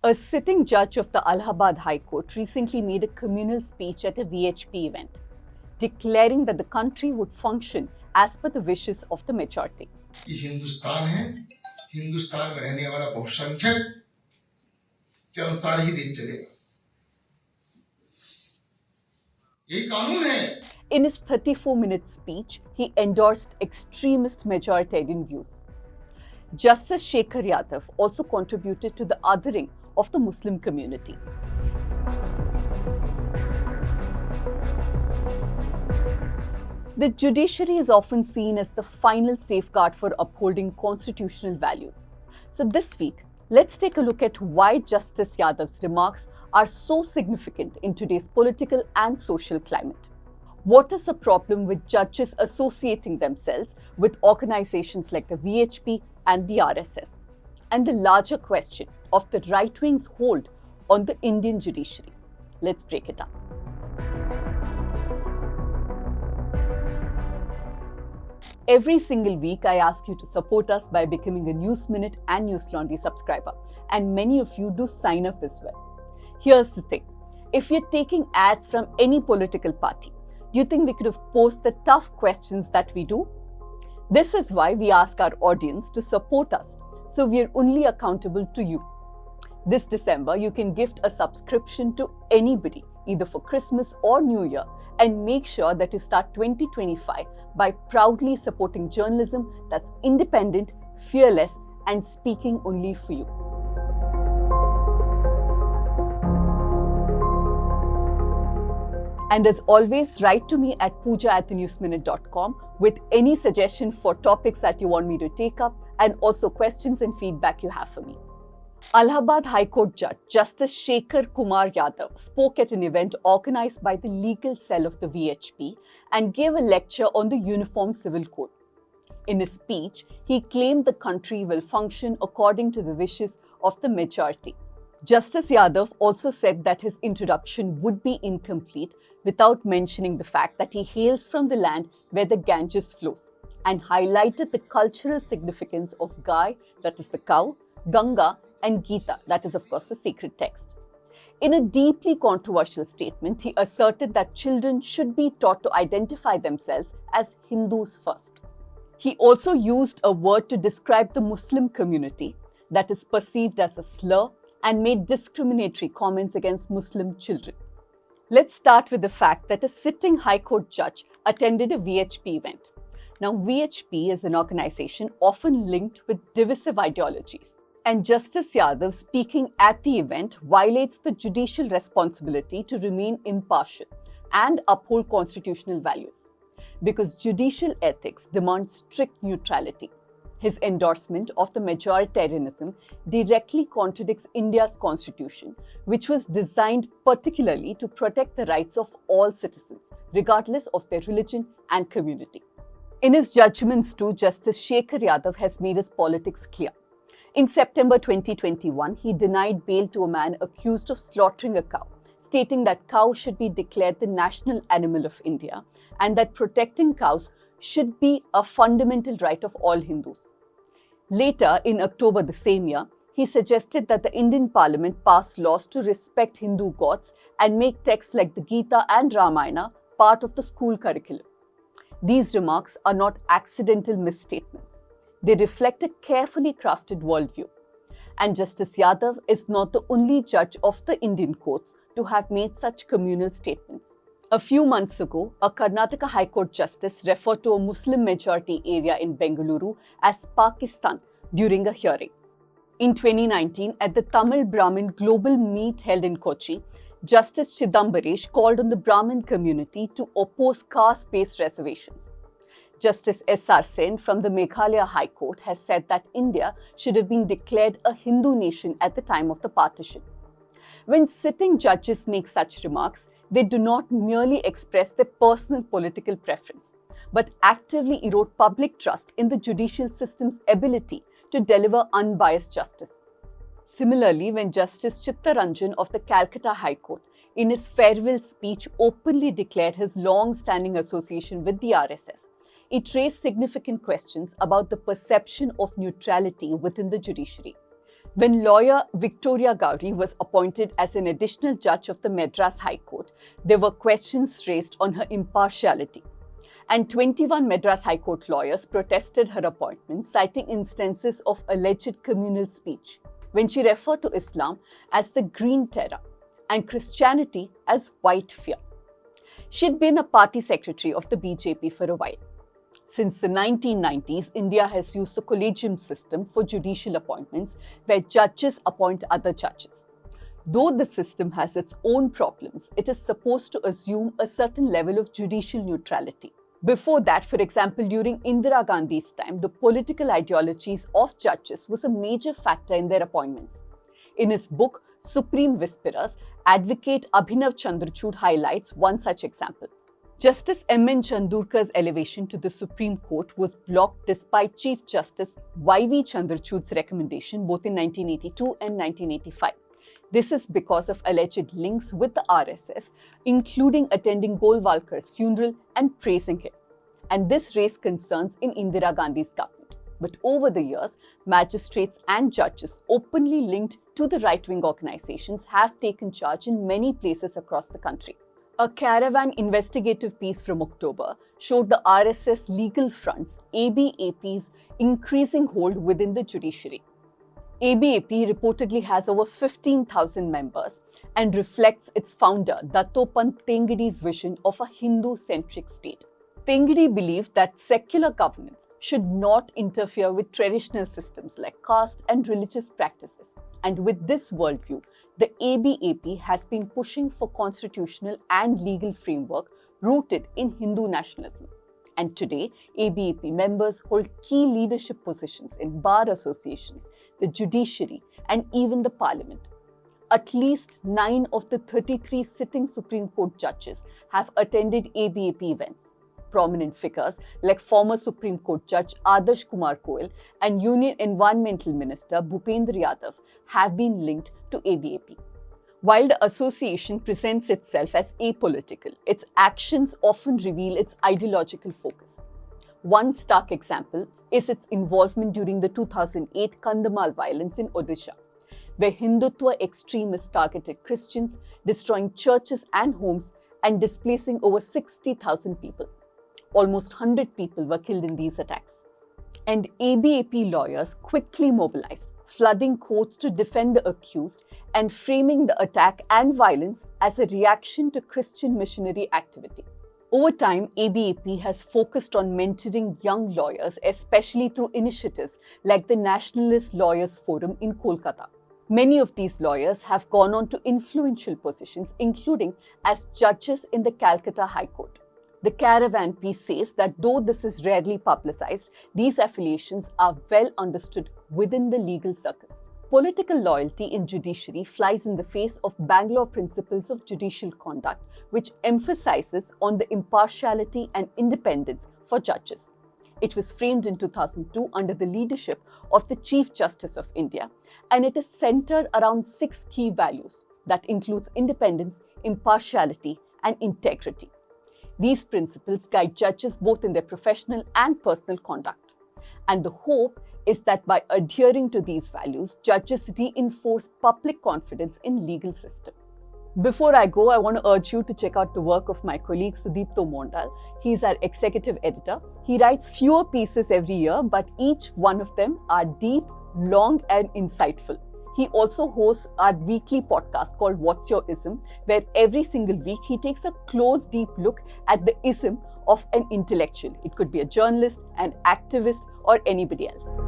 A sitting judge of the Allahabad High Court recently made a communal speech at a VHP event, declaring that the country would function as per the wishes of the majority. ये हिंदुस्तान है, हिंदुस्तान में रहने वाला बहुसंख्यक के अनुसार ही देश चलेगा। ये कानून है। In his 34-minute speech, he endorsed extremist majoritarian views. Justice Shekhar Yadav also contributed to the othering of the Muslim community. The judiciary is often seen as the final safeguard for upholding constitutional values. So this week, let's take a look at why Justice Yadav's remarks are so significant in today's political and social climate. What is the problem with judges associating themselves with organizations like the VHP and the RSS? And the larger question of the right wing's hold on the Indian judiciary. Let's break it down. Every single week, I ask you to support us by becoming a News Minute and News Laundry subscriber, and many of you do sign up as well. Here's the thing, if you're taking ads from any political party, do you think we could have posed the tough questions that we do? This is why we ask our audience to support us, so we're only accountable to you. This December, you can gift a subscription to anybody, either for Christmas or New Year, and make sure that you start 2025 by proudly supporting journalism that's independent, fearless, and speaking only for you. And as always, write to me at pooja@thenewsminute.com with any suggestion for topics that you want me to take up, and also questions and feedback you have for me. Allahabad High Court Judge Justice Shekhar Kumar Yadav spoke at an event organized by the legal cell of the VHP and gave a lecture on the Uniform Civil Code. In his speech, he claimed the country will function according to the wishes of the majority. Justice Yadav also said that his introduction would be incomplete without mentioning the fact that he hails from the land where the Ganges flows, and highlighted the cultural significance of Gai, that is the cow, Ganga, and Gita, that is of course the sacred text. In a deeply controversial statement, he asserted that children should be taught to identify themselves as Hindus first. He also used a word to describe the Muslim community that is perceived as a slur, and made discriminatory comments against Muslim children. Let's start with the fact that a sitting High Court judge attended a VHP event. Now, VHP is an organization often linked with divisive ideologies, and Justice Yadav speaking at the event violates the judicial responsibility to remain impartial and uphold constitutional values, because judicial ethics demands strict neutrality. His endorsement of the majoritarianism directly contradicts India's constitution, which was designed particularly to protect the rights of all citizens, regardless of their religion and community. In his judgments too, Justice Shekhar Yadav has made his politics clear. In September 2021, he denied bail to a man accused of slaughtering a cow, stating that cow should be declared the national animal of India and that protecting cows should be a fundamental right of all Hindus. Later, in October the same year, he suggested that the Indian Parliament pass laws to respect Hindu gods and make texts like the Gita and Ramayana part of the school curriculum. These remarks are not accidental misstatements. They reflect a carefully crafted worldview. And Justice Yadav is not the only judge of the Indian courts to have made such communal statements. A few months ago, a Karnataka High Court justice referred to a Muslim majority area in Bengaluru as Pakistan during a hearing. In 2019, at the Tamil Brahmin Global Meet held in Kochi, Justice Chidambaresh called on the Brahmin community to oppose caste-based reservations. Justice S.R. Sen from the Meghalaya High Court has said that India should have been declared a Hindu nation at the time of the partition. When sitting judges make such remarks, they do not merely express their personal political preference, but actively erode public trust in the judicial system's ability to deliver unbiased justice. Similarly, when Justice Chittaranjan of the Calcutta High Court, in his farewell speech, openly declared his long-standing association with the RSS, it raised significant questions about the perception of neutrality within the judiciary. When lawyer Victoria Gowri was appointed as an additional judge of the Madras High Court, there were questions raised on her impartiality. And 21 Madras High Court lawyers protested her appointment, citing instances of alleged communal speech, when she referred to Islam as the Green Terror and Christianity as white fear. She'd been a party secretary of the BJP for a while. Since the 1990s, India has used the collegium system for judicial appointments, where judges appoint other judges. Though the system has its own problems, it is supposed to assume a certain level of judicial neutrality. Before that, for example, during Indira Gandhi's time, the political ideologies of judges was a major factor in their appointments. In his book, Supreme Whisperers, advocate Abhinav Chandrachud highlights one such example. Justice M.N. Chandurkar's elevation to the Supreme Court was blocked despite Chief Justice Y.V. Chandrachud's recommendation both in 1982 and 1985. This is because of alleged links with the RSS, including attending Golwalkar's funeral and praising him. And this raised concerns in Indira Gandhi's government. But over the years, magistrates and judges openly linked to the right-wing organizations have taken charge in many places across the country. A Caravan investigative piece from October showed the RSS legal front's ABAP's increasing hold within the judiciary. ABAP reportedly has over 15,000 members and reflects its founder Dattopant Tengadi's vision of a Hindu-centric state. Tengadi believed that secular governance should not interfere with traditional systems like caste and religious practices. And with this worldview, the ABAP has been pushing for constitutional and legal framework rooted in Hindu nationalism. And today, ABAP members hold key leadership positions in bar associations, the judiciary, and even the parliament. At least 9 of the 33 sitting Supreme Court judges have attended ABAP events. Prominent figures like former Supreme Court Judge Adarsh Kumar Goel and Union Environmental Minister Bhupendra Yadav have been linked to ABAP. While the association presents itself as apolitical, its actions often reveal its ideological focus. One stark example is its involvement during the 2008 Kandhamal violence in Odisha, where Hindutva extremists targeted Christians, destroying churches and homes and displacing over 60,000 people. Almost 100 people were killed in these attacks. And ABAP lawyers quickly mobilized, flooding courts to defend the accused and framing the attack and violence as a reaction to Christian missionary activity. Over time, ABAP has focused on mentoring young lawyers, especially through initiatives like the Nationalist Lawyers Forum in Kolkata. Many of these lawyers have gone on to influential positions, including as judges in the Calcutta High Court. The Caravan piece says that though this is rarely publicized, these affiliations are well understood within the legal circles. Political loyalty in judiciary flies in the face of Bangalore principles of judicial conduct, which emphasizes on the impartiality and independence for judges. It was framed in 2002 under the leadership of the Chief Justice of India, and it is centered around 6 key values that includes independence, impartiality, and integrity. These principles guide judges both in their professional and personal conduct. And the hope is that by adhering to these values, judges reinforce public confidence in legal system. Before I go, I want to urge you to check out the work of my colleague Sudipto Mondal. He's our executive editor. He writes fewer pieces every year, but each one of them are deep, long, and insightful. He also hosts our weekly podcast called What's Your Ism, where every single week he takes a close, deep look at the ism of an intellectual. It could be a journalist, an activist, or anybody else.